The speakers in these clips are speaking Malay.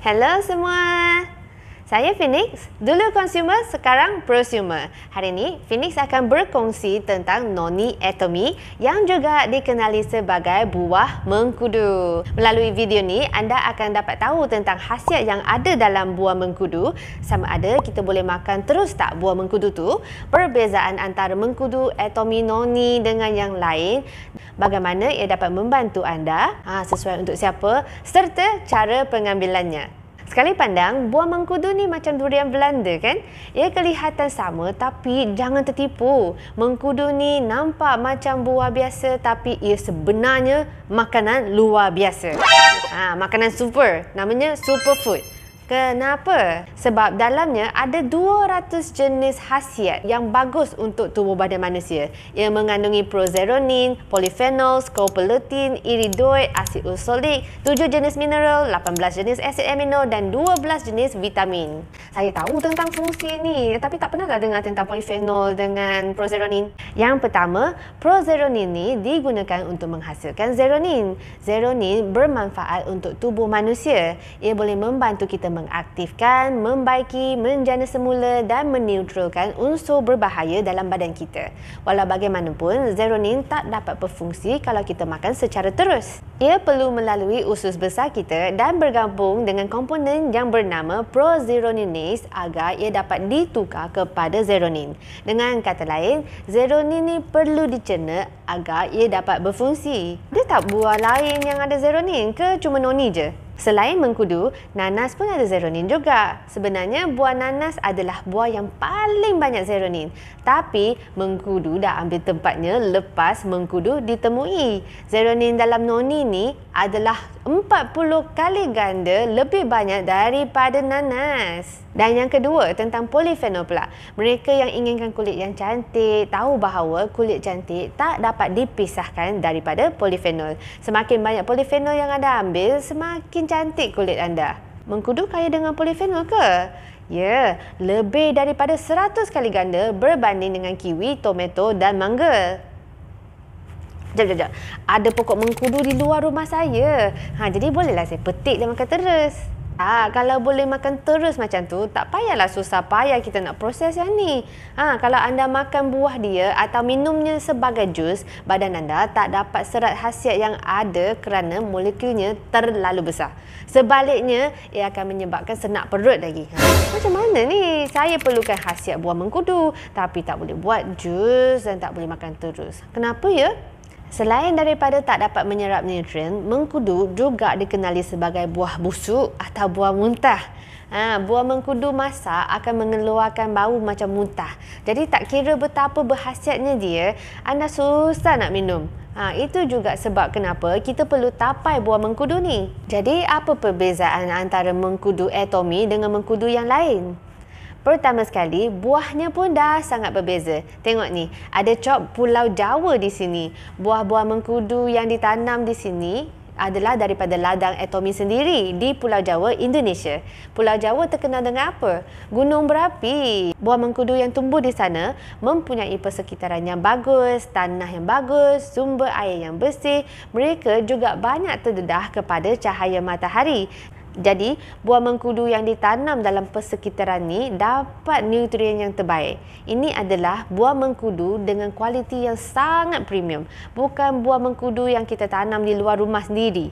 Hello semua. Saya Phoenix, dulu consumer, sekarang prosumer. Hari ini, Phoenix akan berkongsi tentang noni atomy yang juga dikenali sebagai buah mengkudu. Melalui video ni, anda akan dapat tahu tentang khasiat yang ada dalam buah mengkudu, sama ada kita boleh makan terus tak buah mengkudu tu, perbezaan antara mengkudu atomy noni dengan yang lain, bagaimana ia dapat membantu anda, sesuai untuk siapa, serta cara pengambilannya. Sekali pandang, buah mengkudu ni macam durian Belanda kan? Ia kelihatan sama tapi jangan tertipu. Mengkudu ni nampak macam buah biasa tapi ia sebenarnya makanan luar biasa. Makanan super, namanya superfood. Kenapa? Sebab dalamnya ada 200 jenis khasiat yang bagus untuk tubuh badan manusia. Ia mengandungi prozeronin, polyphenols, scopoletin, iridoid, asid ursolik, 7 jenis mineral, 18 jenis asid amino dan 12 jenis vitamin. Saya tahu tentang fungsi ni, tapi tak pernahlah dengar tentang polyphenol dengan prozeronin. Yang pertama, prozeronin ni digunakan untuk menghasilkan zeronin. Zeronin bermanfaat untuk tubuh manusia. Ia boleh membantu kita mengaktifkan, membaiki, menjana semula dan meneutralkan unsur berbahaya dalam badan kita. Walau bagaimanapun, zeronin tak dapat berfungsi kalau kita makan secara terus. Ia perlu melalui usus besar kita dan bergabung dengan komponen yang bernama prozeroninase agar ia dapat ditukar kepada zeronin. Dengan kata lain, zeronin ni perlu dicerna agar ia dapat berfungsi. Ada tak buah lain yang ada zeronin ke cuma noni je? Selain mengkudu, nanas pun ada zeronin juga. Sebenarnya buah nanas adalah buah yang paling banyak zeronin. Tapi mengkudu dah ambil tempatnya lepas mengkudu ditemui. Zeronin dalam noni ni adalah 40 kali ganda lebih banyak daripada nanas. Dan yang kedua, tentang polyphenol pula. Mereka yang inginkan kulit yang cantik tahu bahawa kulit cantik tak dapat dipisahkan daripada polyphenol. Semakin banyak polyphenol yang anda ambil, semakin cantik kulit anda. Mengkudu kaya dengan polyphenol ke? Ya, lebih daripada 100 kali ganda berbanding dengan kiwi, tomato dan mangga. Sekejap. Ada pokok mengkudu di luar rumah saya. Jadi bolehlah saya petik dan makan terus. Kalau boleh makan terus macam tu, tak payahlah susah payah kita nak proses yang ni. Kalau anda makan buah dia atau minumnya sebagai jus, badan anda tak dapat serat khasiat yang ada kerana molekulnya terlalu besar. Sebaliknya, ia akan menyebabkan senak perut lagi. Macam mana ni? Saya perlukan khasiat buah mengkudu, tapi tak boleh buat jus dan tak boleh makan terus. Kenapa ya? Selain daripada tak dapat menyerap nutrien, mengkudu juga dikenali sebagai buah busuk atau buah muntah. Buah mengkudu masak akan mengeluarkan bau macam muntah. Jadi tak kira betapa berkhasiatnya dia, anda susah nak minum. Itu juga sebab kenapa kita perlu tapai buah mengkudu ni. Jadi apa perbezaan antara mengkudu atomy dengan mengkudu yang lain? Pertama sekali, buahnya pun dah sangat berbeza. Tengok ni, ada cop Pulau Jawa di sini. Buah-buah mengkudu yang ditanam di sini adalah daripada ladang atomy sendiri di Pulau Jawa, Indonesia. Pulau Jawa terkenal dengan apa? Gunung berapi. Buah mengkudu yang tumbuh di sana mempunyai persekitaran yang bagus, tanah yang bagus, sumber air yang bersih. Mereka juga banyak terdedah kepada cahaya matahari. Jadi, buah mengkudu yang ditanam dalam persekitaran ni dapat nutrien yang terbaik. Ini adalah buah mengkudu dengan kualiti yang sangat premium. Bukan buah mengkudu yang kita tanam di luar rumah sendiri.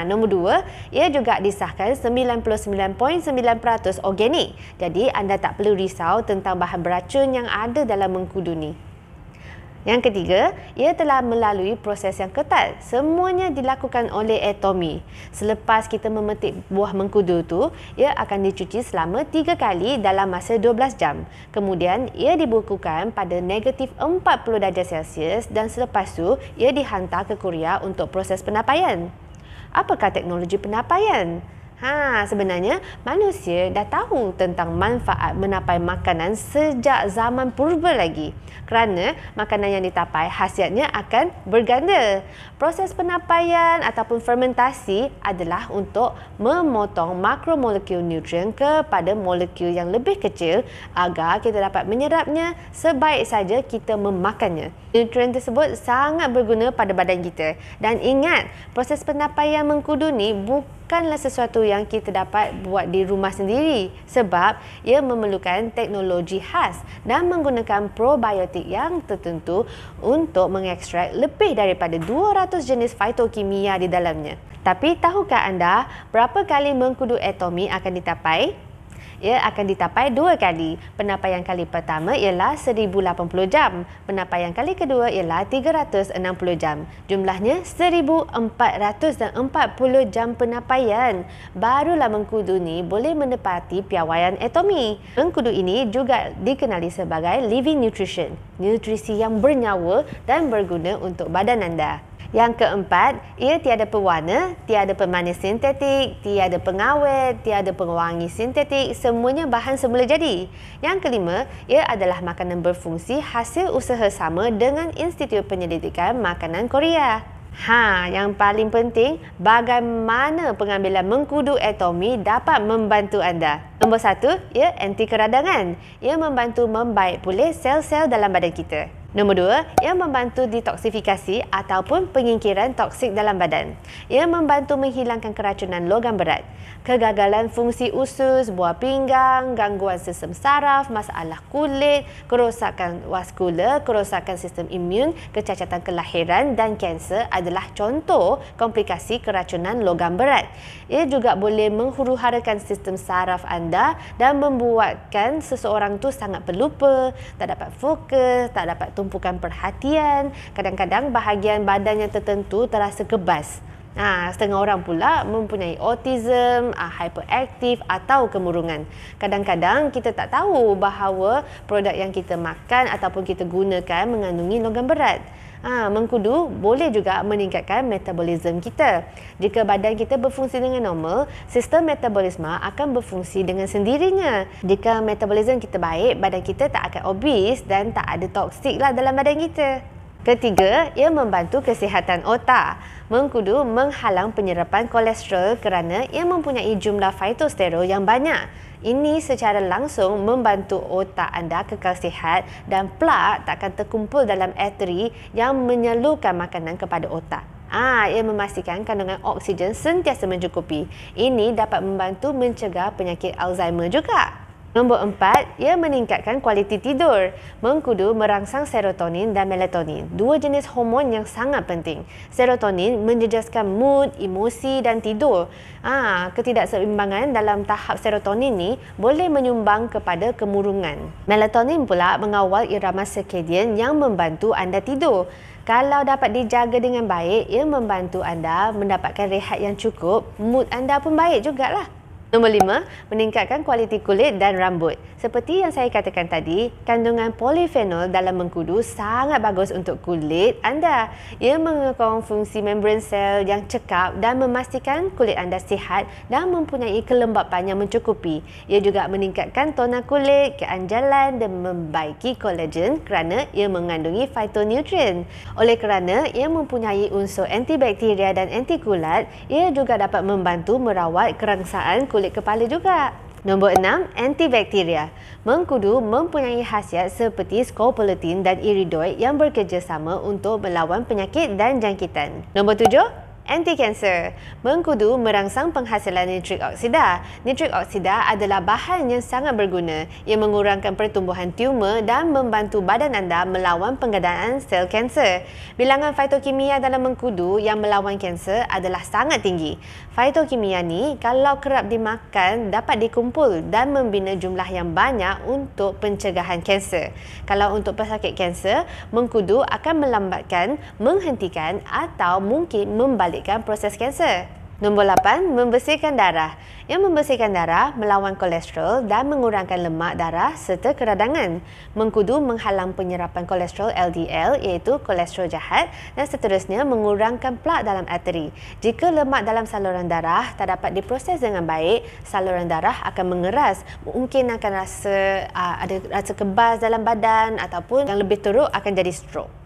Nombor 2, ia juga disahkan 99.9% organik. Jadi, anda tak perlu risau tentang bahan beracun yang ada dalam mengkudu ni. Yang ketiga, ia telah melalui proses yang ketat. Semuanya dilakukan oleh atomy. Selepas kita memetik buah mengkudu tu, ia akan dicuci selama 3 kali dalam masa 12 jam. Kemudian, ia dibekukan pada negatif 40 darjah Celsius dan selepas tu, ia dihantar ke Korea untuk proses penapaian. Apakah teknologi penapaian? Sebenarnya manusia dah tahu tentang manfaat menapai makanan sejak zaman purba lagi. Kerana makanan yang ditapai khasiatnya akan berganda. Proses penapaian ataupun fermentasi adalah untuk memotong makromolekul nutrien kepada molekul yang lebih kecil agar kita dapat menyerapnya sebaik saja kita memakannya. Nutrien tersebut sangat berguna pada badan kita. Dan ingat, proses penapaian mengkudu ni bukan bukanlah sesuatu yang kita dapat buat di rumah sendiri sebab ia memerlukan teknologi khas dan menggunakan probiotik yang tertentu untuk mengekstrak lebih daripada 200 jenis fitokimia di dalamnya. Tapi tahukah anda berapa kali mengkudu atomi akan ditapai? Ia akan ditapai 2 kali. Penapaian kali pertama ialah 1080 jam. Penapaian kali kedua ialah 360 jam. Jumlahnya 1440 jam penapaian. Barulah mengkudu ni boleh menepati piawaian atomi. Mengkudu ini juga dikenali sebagai living nutrition, nutrisi yang bernyawa dan berguna untuk badan anda. Yang keempat, ia tiada pewarna, tiada pemanis sintetik, tiada pengawet, tiada pewangi sintetik, semuanya bahan semula jadi. Yang kelima, ia adalah makanan berfungsi hasil usaha sama dengan Institut Penyelidikan Makanan Korea. Yang paling penting, bagaimana pengambilan mengkudu atomi dapat membantu anda? Nombor 1, ia anti keradangan. Ia membantu membaik pulih sel-sel dalam badan kita. Nombor 2, ia membantu detoksifikasi ataupun penyingkiran toksik dalam badan. Ia membantu menghilangkan keracunan logam berat, kegagalan fungsi usus, buah pinggang, gangguan sistem saraf, masalah kulit, kerosakan vaskular, kerosakan sistem imun, kecacatan kelahiran dan kanser adalah contoh komplikasi keracunan logam berat. Ia juga boleh menghuru-harakan sistem saraf anda dan membuatkan seseorang tu sangat pelupa, tak dapat fokus, tak dapat tumpukan perhatian, kadang-kadang bahagian badan yang tertentu terasa kebas. Setengah orang pula mempunyai autism, hyperaktif atau kemurungan. Kadang-kadang kita tak tahu bahawa produk yang kita makan ataupun kita gunakan mengandungi logam berat. Mengkudu boleh juga meningkatkan metabolisme kita. Jika badan kita berfungsi dengan normal, sistem metabolisme akan berfungsi dengan sendirinya. Jika metabolisme kita baik, badan kita tak akan obes dan tak ada toksik dalam badan kita. Ketiga, ia membantu kesihatan otak. Mengkudu menghalang penyerapan kolesterol kerana ia mempunyai jumlah phytosterol yang banyak. Ini secara langsung membantu otak anda kekal sihat dan plak takkan terkumpul dalam arteri yang menyalurkan makanan kepada otak. Ia memastikan kandungan oksigen sentiasa mencukupi. Ini dapat membantu mencegah penyakit Alzheimer juga. Nombor 4, ia meningkatkan kualiti tidur. Mengkudu merangsang serotonin dan melatonin, 2 jenis hormon yang sangat penting. Serotonin menjejaskan mood, emosi dan tidur. Ketidakseimbangan dalam tahap serotonin ni boleh menyumbang kepada kemurungan. Melatonin pula mengawal irama circadian yang membantu anda tidur. Kalau dapat dijaga dengan baik, ia membantu anda mendapatkan rehat yang cukup, mood anda pun baik jugalah. Nombor 5, meningkatkan kualiti kulit dan rambut. Seperti yang saya katakan tadi, kandungan polifenol dalam mengkudu sangat bagus untuk kulit anda. Ia mengekang fungsi membran sel yang cekap dan memastikan kulit anda sihat dan mempunyai kelembapan yang mencukupi. Ia juga meningkatkan tona kulit, keanjalan dan membaiki kolagen kerana ia mengandungi phytonutrien. Oleh kerana ia mempunyai unsur antibakteria dan antikulat, ia juga dapat membantu merawat kerangsaan kulit kepala juga. Nombor 6, antibakteria. Mengkudu mempunyai khasiat seperti scopoletin dan iridoid yang bekerjasama untuk melawan penyakit dan jangkitan. Nombor 7, anti-kanser. Mengkudu merangsang penghasilan nitrik oksida. Nitrik oksida adalah bahan yang sangat berguna. Ia mengurangkan pertumbuhan tumor dan membantu badan anda melawan penggedaan sel kanser. Bilangan fitokimia dalam mengkudu yang melawan kanser adalah sangat tinggi. Fitokimia ni kalau kerap dimakan dapat dikumpul dan membina jumlah yang banyak untuk pencegahan kanser. Kalau untuk pesakit kanser, mengkudu akan melambatkan, menghentikan atau mungkin membalikkan proses kanser. Nombor 8, membersihkan darah. Yang membersihkan darah, melawan kolesterol dan mengurangkan lemak darah serta keradangan. Mengkudu menghalang penyerapan kolesterol LDL iaitu kolesterol jahat dan seterusnya mengurangkan plak dalam arteri. Jika lemak dalam saluran darah tak dapat diproses dengan baik, saluran darah akan mengeras. Mungkin akan ada rasa kebas dalam badan ataupun yang lebih teruk akan jadi stroke.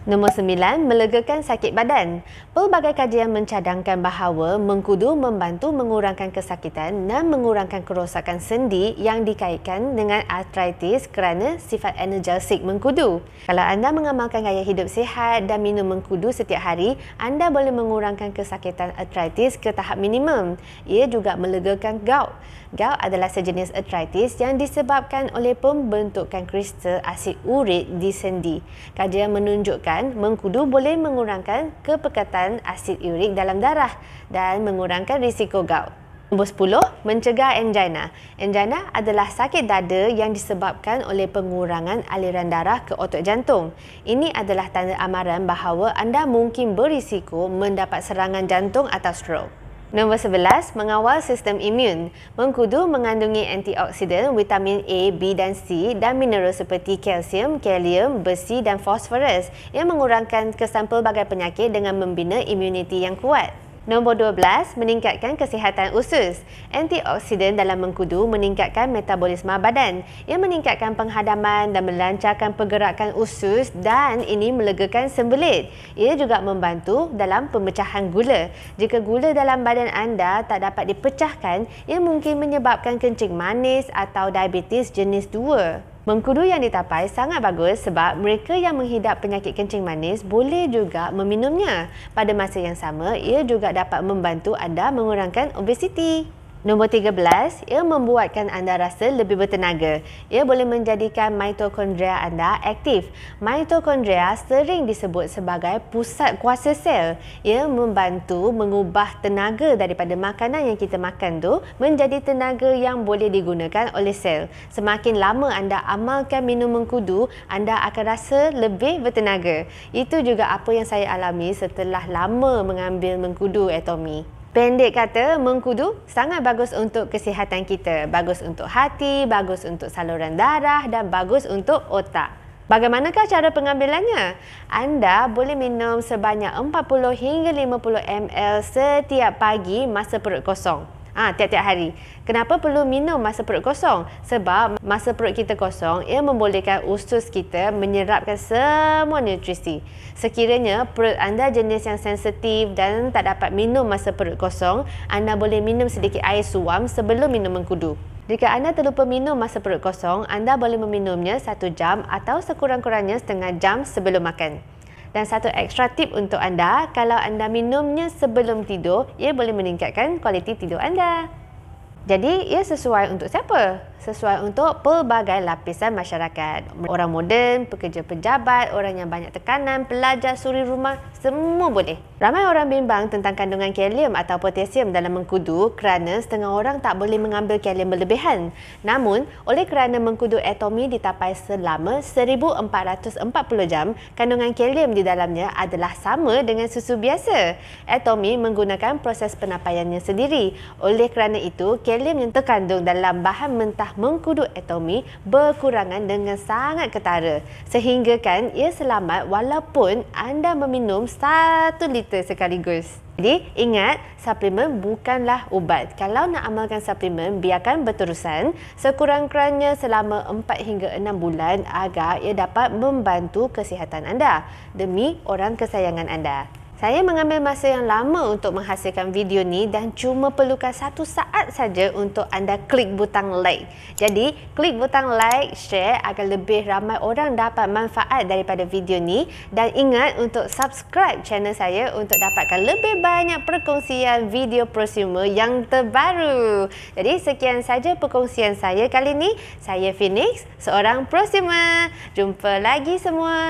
Nombor 9, melegakan sakit badan. Pelbagai kajian mencadangkan bahawa mengkudu membantu mengurangkan kesakitan dan mengurangkan kerosakan sendi yang dikaitkan dengan artritis kerana sifat analgesik mengkudu. Kalau anda mengamalkan gaya hidup sihat dan minum mengkudu setiap hari, anda boleh mengurangkan kesakitan artritis ke tahap minimum. Ia juga melegakan gout. Gout adalah sejenis artritis yang disebabkan oleh pembentukan kristal asid urik di sendi. Kajian menunjukkan mengkudu boleh mengurangkan kepekatan asid urik dalam darah dan mengurangkan risiko gout. Nombor 10, mencegah angina. Angina adalah sakit dada yang disebabkan oleh pengurangan aliran darah ke otot jantung. Ini adalah tanda amaran bahawa anda mungkin berisiko mendapat serangan jantung atau stroke. Nombor 11, mengawal sistem imun. Mengkudu mengandungi antioksidan, vitamin A, B dan C dan mineral seperti kalsium, kalium, besi dan fosforus yang mengurangkan kesan pelbagai penyakit dengan membina imuniti yang kuat. Nombor 12, meningkatkan kesihatan usus. Antioksidan dalam mengkudu meningkatkan metabolisme badan. Ia meningkatkan penghadaman dan melancarkan pergerakan usus dan ini melegakan sembelit. Ia juga membantu dalam pemecahan gula. Jika gula dalam badan anda tak dapat dipecahkan, ia mungkin menyebabkan kencing manis atau diabetes jenis 2. Mengkudu yang ditapai sangat bagus sebab mereka yang menghidap penyakit kencing manis boleh juga meminumnya. Pada masa yang sama, ia juga dapat membantu anda mengurangkan obesiti. Nombor 13, ia membuatkan anda rasa lebih bertenaga. Ia boleh menjadikan mitokondria anda aktif. Mitokondria sering disebut sebagai pusat kuasa sel. Ia membantu mengubah tenaga daripada makanan yang kita makan tu menjadi tenaga yang boleh digunakan oleh sel. Semakin lama anda amalkan minum mengkudu, anda akan rasa lebih bertenaga. Itu juga apa yang saya alami setelah lama mengambil mengkudu Atomy. Pendek kata, mengkudu sangat bagus untuk kesihatan kita. Bagus untuk hati, bagus untuk saluran darah dan bagus untuk otak. Bagaimanakah cara pengambilannya? Anda boleh minum sebanyak 40 hingga 50 ml setiap pagi masa perut kosong. Tiap-tiap hari. Kenapa perlu minum masa perut kosong? Sebab masa perut kita kosong, ia membolehkan usus kita menyerapkan semua nutrisi. Sekiranya perut anda jenis yang sensitif dan tak dapat minum masa perut kosong, anda boleh minum sedikit air suam sebelum minum mengkudu. Jika anda terlupa minum masa perut kosong, anda boleh meminumnya 1 jam atau sekurang-kurangnya setengah jam sebelum makan. Dan satu ekstra tip untuk anda, kalau anda minumnya sebelum tidur, ia boleh meningkatkan kualiti tidur anda. Jadi, ia sesuai untuk siapa? Sesuai untuk pelbagai lapisan masyarakat. Orang moden, pekerja pejabat, orang yang banyak tekanan, pelajar, suri rumah, semua boleh. Ramai orang bimbang tentang kandungan kalium atau potasium dalam mengkudu kerana setengah orang tak boleh mengambil kalium berlebihan. Namun, oleh kerana mengkudu Atomy ditapai selama 1440 jam, kandungan kalium di dalamnya adalah sama dengan susu biasa. Atomy menggunakan proses penapaiannya sendiri. Oleh kerana itu, kalium yang terkandung dalam bahan mentah mengkudu Atomy berkurangan dengan sangat ketara. Sehingga kan ia selamat walaupun anda meminum 1 liter sekaligus. Jadi, ingat, suplemen bukanlah ubat. Kalau nak amalkan suplemen, biarkan berterusan sekurang-kurangnya selama 4 hingga 6 bulan agar ia dapat membantu kesihatan anda demi orang kesayangan anda. Saya mengambil masa yang lama untuk menghasilkan video ni dan cuma perlukan 1 saat saja untuk anda klik butang like. Jadi, klik butang like, share agar lebih ramai orang dapat manfaat daripada video ni dan ingat untuk subscribe channel saya untuk dapatkan lebih banyak perkongsian video prosumer yang terbaru. Jadi, sekian saja perkongsian saya kali ni. Saya Phoenix, seorang prosumer. Jumpa lagi semua.